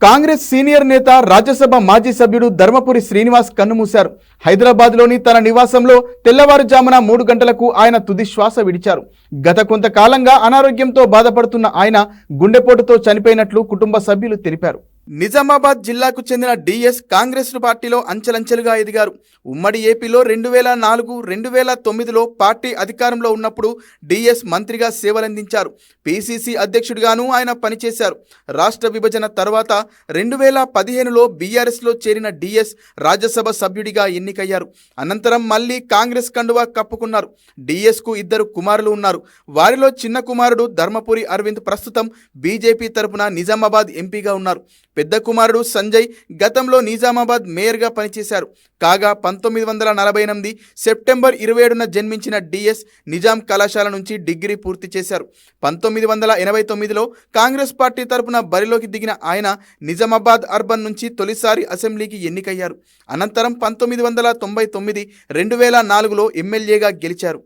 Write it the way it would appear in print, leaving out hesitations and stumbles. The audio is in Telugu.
కాంగ్రెస్ సీనియర్ నేత రాజ్యసభ మాజీ సభ్యుడు ధర్మపురి శ్రీనివాస్ కన్నుమూశారు. హైదరాబాద్లోని తన నివాసంలో తెల్లవారుజామున 3 గంటలకు ఆయన తుది శ్వాస విడిచారు. గత కొంతకాలంగా అనారోగ్యంతో బాధపడుతున్న ఆయన గుండెపోటుతో చనిపోయినట్లు కుటుంబ సభ్యులు తెలిపారు. నిజామాబాద్ జిల్లాకు చెందిన డిఎస్ కాంగ్రెస్ పార్టీలో అంచెలంచెలుగా ఎదిగారు. ఉమ్మడి ఏపీలో 2004, 2009లో పార్టీ అధికారంలో ఉన్నప్పుడు డిఎస్ మంత్రిగా సేవలందించారు. పిసిసి అధ్యక్షుడిగాను ఆయన పనిచేశారు. రాష్ట్ర విభజన తర్వాత 2015లో బీఆర్ఎస్లో చేరిన డిఎస్ రాజ్యసభ సభ్యుడిగా ఎన్నికయ్యారు. అనంతరం మళ్లీ కాంగ్రెస్ కండువా కప్పుకున్నారు. డిఎస్కు 2 కుమారులు ఉన్నారు. వారిలో చిన్న కుమారుడు ధర్మపురి అరవింద్ ప్రస్తుతం బీజేపీ తరపున నిజామాబాద్ ఎంపీగా ఉన్నారు. పెద్ద కుమారుడు సంజయ్ గతంలో నిజామాబాద్ మేయర్గా పనిచేశారు. కాగా 1948 సెప్టెంబర్ 27న జన్మించిన డిఎస్ నిజాం కళాశాల నుంచి డిగ్రీ పూర్తి చేశారు. 1989లో కాంగ్రెస్ పార్టీ తరపున బరిలోకి దిగిన ఆయన నిజామాబాద్ అర్బన్ నుంచి తొలిసారి అసెంబ్లీకి ఎన్నికయ్యారు. అనంతరం 1999, 2004లో ఎమ్మెల్యేగా గెలిచారు.